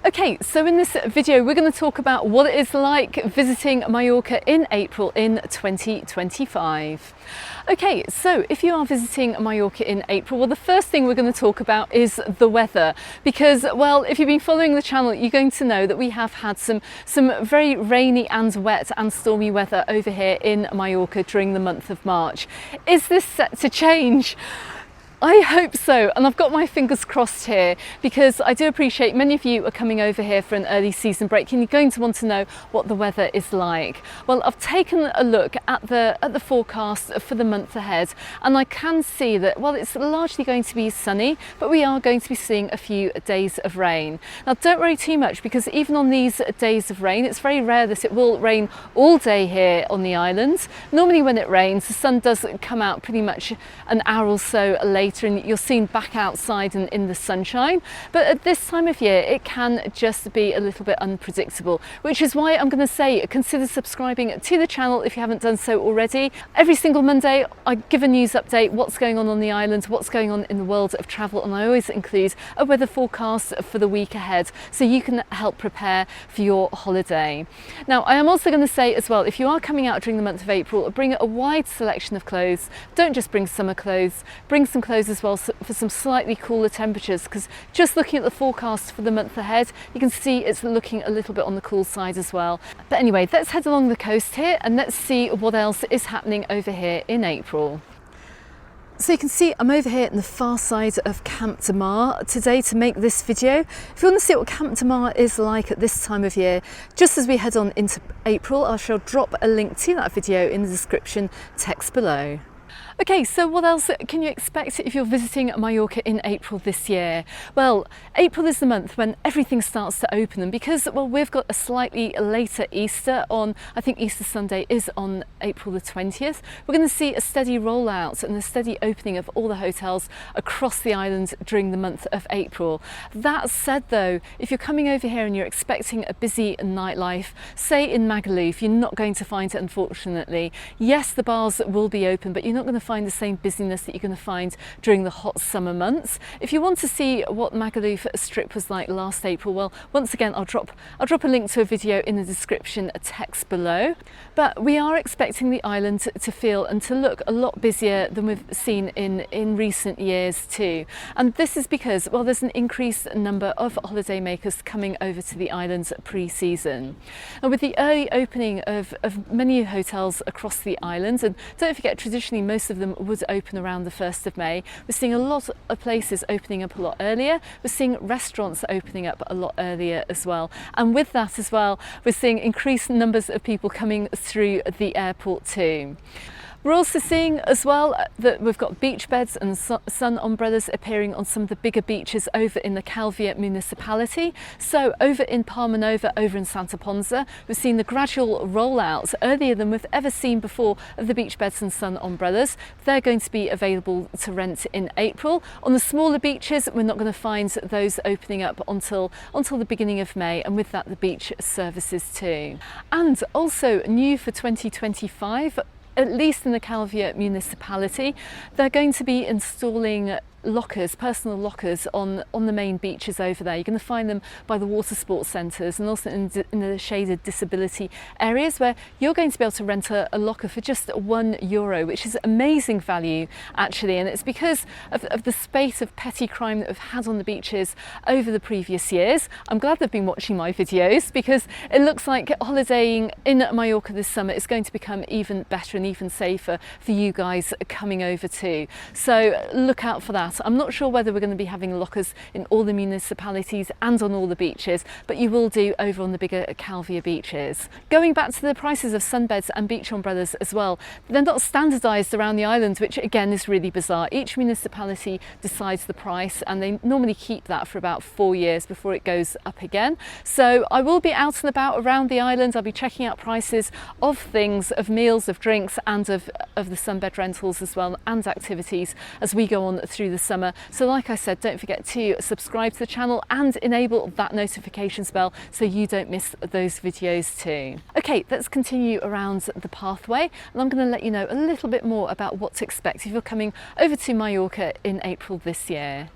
Okay, so in this video we're going to talk about what it is like visiting Mallorca in April in 2025. Okay, so if you are visiting Mallorca in April, well, the first thing we're going to talk about is the weather, because, well, if you've been following the channel, you're going to know that we have had some very rainy and wet and stormy weather over here in Mallorca during the month of March. Is this set to change? I hope so, and I've got my fingers crossed here, because I do appreciate many of you are coming over here for an early season break and you're going to want to know what the weather is like. Well, I've taken a look at the forecast for the month ahead, and I can see that, well, it's largely going to be sunny, but we are going to be seeing a few days of rain. Now, don't worry too much, because even on these days of rain, it's very rare that it will rain all day here on the island. Normally when it rains, the sun does come out pretty much an hour or so later, and you're seen back outside and in the sunshine. But at this time of year, it can just be a little bit unpredictable, which is why I'm going to say consider subscribing to the channel if you haven't done so already. Every single Monday I give a news update, what's going on the island, what's going on in the world of travel, and I always include a weather forecast for the week ahead so you can help prepare for your holiday. Now, I am also going to say as well, if you are coming out during the month of April, bring a wide selection of clothes. Don't just bring summer clothes, bring some clothes as well for some slightly cooler temperatures, because just looking at the forecast for the month ahead, you can see it's looking a little bit on the cool side as well. But anyway, let's head along the coast here and let's see what else is happening over here in April. So you can see I'm over here in the far side of Camp de Mar today to make this video. If you want to see what Camp de Mar is like at this time of year, just as we head on into April, I shall drop a link to that video in the description text below. Okay, so what else can you expect if you're visiting Mallorca in April this year? Well, April is the month when everything starts to open, and because, well, we've got a slightly later Easter on, I think Easter Sunday is on April the 20th, we're going to see a steady rollout and a steady opening of all the hotels across the island during the month of April. That said though, if you're coming over here and you're expecting a busy nightlife, say in Magaluf, you're not going to find it, unfortunately. Yes, the bars will be open, but you're not going to find the same busyness that you're going to find during the hot summer months. If you want to see what Magaluf Strip was like last April, well, once again, I'll drop a link to a video in the description text below. But we are expecting the island to feel and to look a lot busier than we've seen in recent years too. And this is because, well, there's an increased number of holiday makers coming over to the island pre-season. And with the early opening of many hotels across the island, and don't forget, traditionally most of them would open around the 1st of May. We're seeing a lot of places opening up a lot earlier. We're seeing restaurants opening up a lot earlier as well. And with that as well, we're seeing increased numbers of people coming through the airport too. We're also seeing as well that we've got beach beds and sun umbrellas appearing on some of the bigger beaches over in the Calvia municipality. So over in Palma Nova, over in Santa Ponsa, we've seen the gradual rollout earlier than we've ever seen before of the beach beds and sun umbrellas. They're going to be available to rent in April. On the smaller beaches, we're not going to find those opening up until the beginning of May, and with that the beach services too. And also new for 2025, at least in the Calvia municipality, they're going to be installing lockers, personal lockers on the main beaches over there. You're going to find them by the water sports centres and also in the shaded disability areas, where you're going to be able to rent a locker for just €1, which is amazing value actually. And it's because of the spate of petty crime that we've had on the beaches over the previous years. I'm glad they've been watching my videos, because it looks like holidaying in Mallorca this summer is going to become even better and even safer for you guys coming over too. So look out for that. I'm not sure whether we're going to be having lockers in all the municipalities and on all the beaches, but you will do over on the bigger Calvia beaches. Going back to the prices of sunbeds and beach umbrellas as well, they're not standardised around the island, which again is really bizarre. Each municipality decides the price, and they normally keep that for about 4 years before it goes up again. So I will be out and about around the island. I'll be checking out prices of things, of meals, of drinks, and of the sunbed rentals as well, and activities as we go on through the summer. So like I said, don't forget to subscribe to the channel and enable that notifications bell so you don't miss those videos too. Okay, let's continue around the pathway, and I'm going to let you know a little bit more about what to expect if you're coming over to Mallorca in April this year.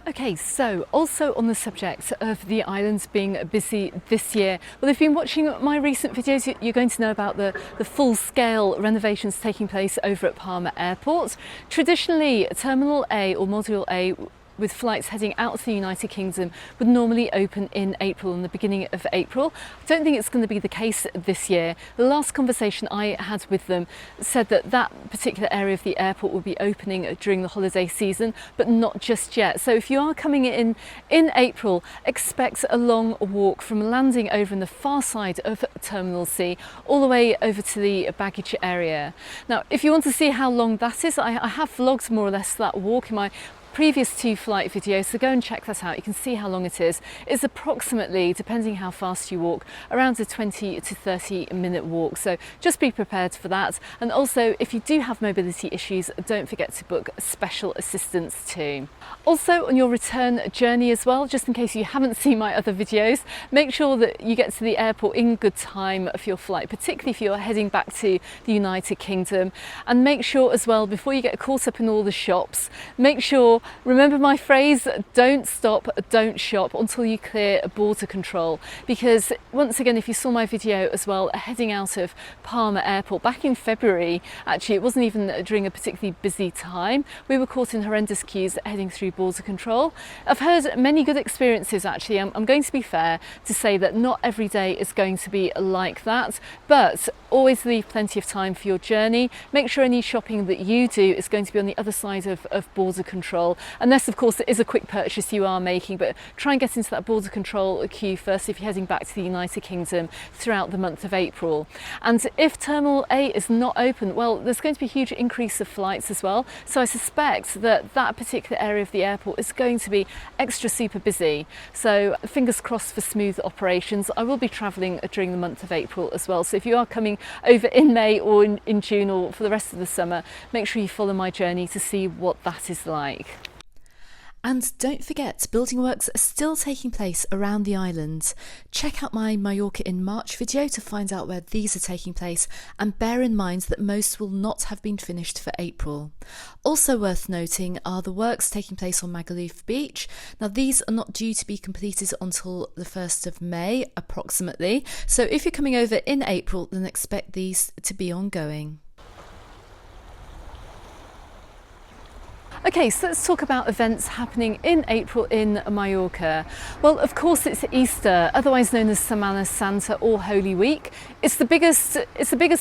Okay, so also on the subject of the islands being busy this year, well, if you've been watching my recent videos, you're going to know about the full-scale renovations taking place over at Palma Airport. Traditionally, Terminal A or Module A with flights heading out to the United Kingdom would normally open in April, in the beginning of April. I don't think it's going to be the case this year. The last conversation I had with them said that that particular area of the airport will be opening during the holiday season, but not just yet. So if you are coming in April, expect a long walk from landing over in the far side of Terminal C all the way over to the baggage area. Now, if you want to see how long that is, I have vlogged more or less that walk in my previous 2 flight videos, so go and check that out. You can see how long it is. It's approximately, depending how fast you walk, around a 20 to 30 minute walk, so just be prepared for that. And also, if you do have mobility issues, don't forget to book special assistance too. Also, on your return journey as well, just in case you haven't seen my other videos, make sure that you get to the airport in good time for your flight, particularly if you're heading back to the United Kingdom. And make sure as well, before you get caught up in all the shops, make sure, remember my phrase, don't stop, don't shop until you clear border control. Because once again, if you saw my video as well, heading out of Palma Airport back in February, actually it wasn't even during a particularly busy time, we were caught in horrendous queues heading through border control. I've heard many good experiences actually. I'm going to be fair to say that not every day is going to be like that, but always leave plenty of time for your journey. Make sure any shopping that you do is going to be on the other side of border control, unless of course it is a quick purchase you are making, but try and get into that border control queue first if you're heading back to the United Kingdom throughout the month of April. And if Terminal A is not open, well, there's going to be a huge increase of flights as well, so I suspect that that particular area of the airport is going to be extra super busy. So fingers crossed for smooth operations. I will be travelling during the month of April as well, so if you are coming over in May or in June or for the rest of the summer, make sure you follow my journey to see what that is like. And don't forget, building works are still taking place around the island. Check out my Mallorca in March video to find out where these are taking place, and bear in mind that most will not have been finished for April. Also worth noting are the works taking place on Magaluf Beach. Now these are not due to be completed until the 1st of May approximately, so if you're coming over in April then expect these to be ongoing. Okay, so let's talk about events happening in April in Mallorca. Well, of course it's Easter, otherwise known as Semana Santa or Holy Week. It's the biggest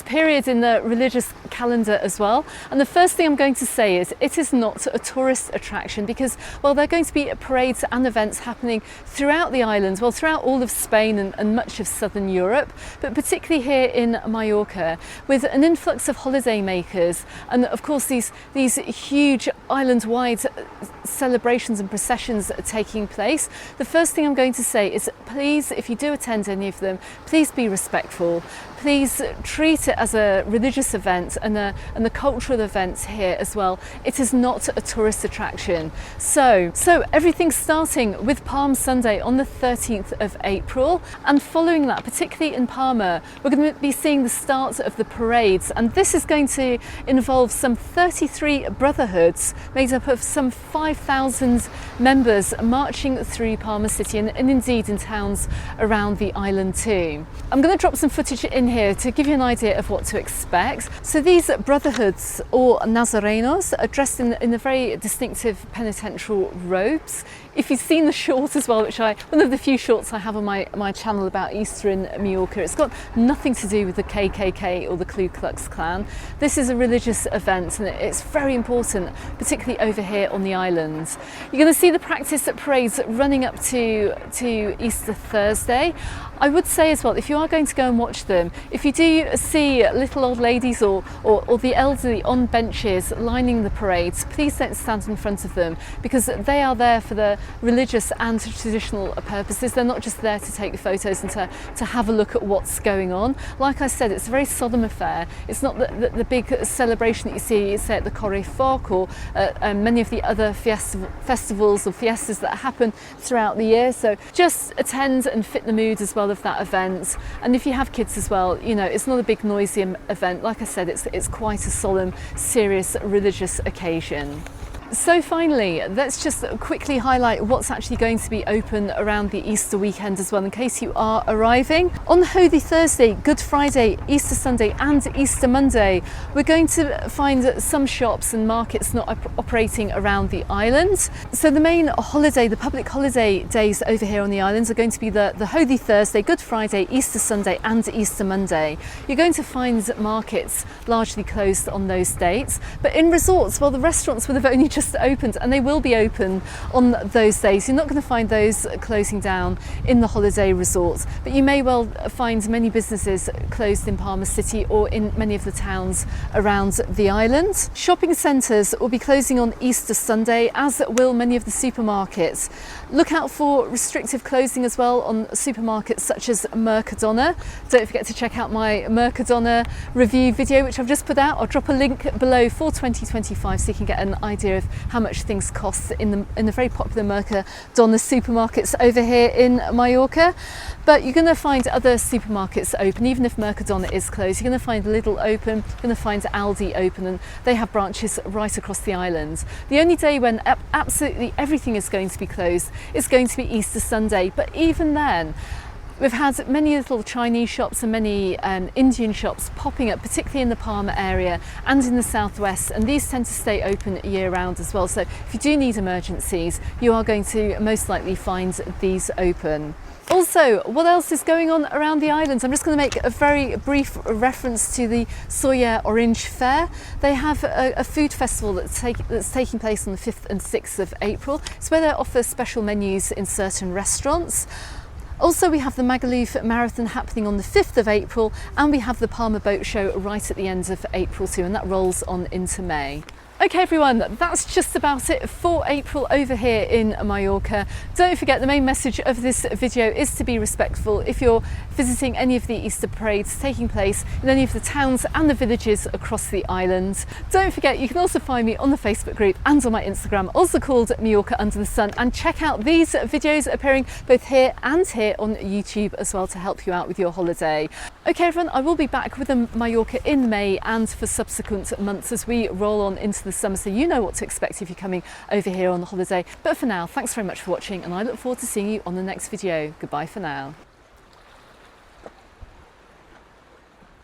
period in the religious calendar as well. And the first thing I'm going to say is it is not a tourist attraction because, well, there are going to be parades and events happening throughout the island, well, throughout all of Spain and much of southern Europe, but particularly here in Mallorca, with an influx of holiday makers and of course these huge island-wide celebrations and processions are taking place. The first thing I'm going to say is please, if you do attend any of them, please be respectful. Please treat it as a religious event and the cultural events here as well. It is not a tourist attraction. So everything's starting with Palm Sunday on the 13th of April, and following that, particularly in Palma, we're going to be seeing the start of the parades, and this is going to involve some 33 brotherhoods made up of some 5,000 members marching through Palma City and indeed in towns around the island too. I'm going to drop some footage in here to give you an idea of what to expect. So these brotherhoods or Nazarenos are dressed in the very distinctive penitential robes. If you've seen the short as well, which one of the few shorts I have on my channel about Easter in Mallorca, it's got nothing to do with the KKK or the Ku Klux Klan. This is a religious event and it's very important, particularly over here on the island. You're going to see the practice at parades running up to Easter Thursday. I would say as well, if you are going to go and watch them, if you do see little old ladies or the elderly on benches lining the parades, please don't stand in front of them because they are there for the religious and traditional purposes. They're not just there to take photos and to have a look at what's going on. Like I said, it's a very solemn affair. It's not the big celebration that you see, say, at the Corre Foc or many of the other festivals or fiestas that happen throughout the year. So just attend and fit the mood as well of that event. And if you have kids as well, you know, it's not a big noisy event. Like I said, it's quite a solemn, serious religious occasion. So finally, let's just quickly highlight what's actually going to be open around the Easter weekend as well, in case you are arriving. On Holy Thursday, Good Friday, Easter Sunday and Easter Monday, we're going to find some shops and markets not operating around the island. So the main holiday, the public holiday days over here on the islands are going to be the Holy Thursday, Good Friday, Easter Sunday and Easter Monday. You're going to find markets largely closed on those dates, but in resorts, well, the restaurants will have only just opened, and they will be open on those days. You're not going to find those closing down in the holiday resorts, but you may well find many businesses closed in Palmer City or in many of the towns around the island. Shopping centres will be closing on Easter Sunday, as will many of the supermarkets. Look out for restrictive closing as well on supermarkets such as Mercadona. Don't forget to check out my Mercadona review video, which I've just put out. I'll drop a link below for 2025 so you can get an idea of how much things cost in the very popular Mercadona supermarkets over here in Mallorca. But you're going to find other supermarkets open, even if Mercadona is closed. You're going to find Lidl open, you're going to find Aldi open, and they have branches right across the island. The only day when absolutely everything is going to be closed is going to be Easter Sunday, but even then, we've had many little Chinese shops and many Indian shops popping up, particularly in the Palmer area and in the southwest, and these tend to stay open year round as well. So if you do need emergencies, you are going to most likely find these open. Also, what else is going on around the islands? I'm just going to make a very brief reference to the Soya Orange Fair. They have a food festival that's taking place on the 5th and 6th of April. It's where they offer special menus in certain restaurants. Also, we have the Magaluf Marathon happening on the 5th of April, and we have the Palmer Boat Show right at the end of April too, and that rolls on into May. Okay everyone, that's just about it for April over here in Mallorca. Don't forget, the main message of this video is to be respectful if you're visiting any of the Easter parades taking place in any of the towns and the villages across the island. Don't forget, you can also find me on the Facebook group and on my Instagram, also called Mallorca Under the Sun, and check out these videos appearing both here and here on YouTube as well to help you out with your holiday. Okay everyone, I will be back with Mallorca in May and for subsequent months as we roll on into the summer, so you know what to expect if you're coming over here on holiday. But for now, thanks very much for watching, and I look forward to seeing you on the next video. Goodbye for now.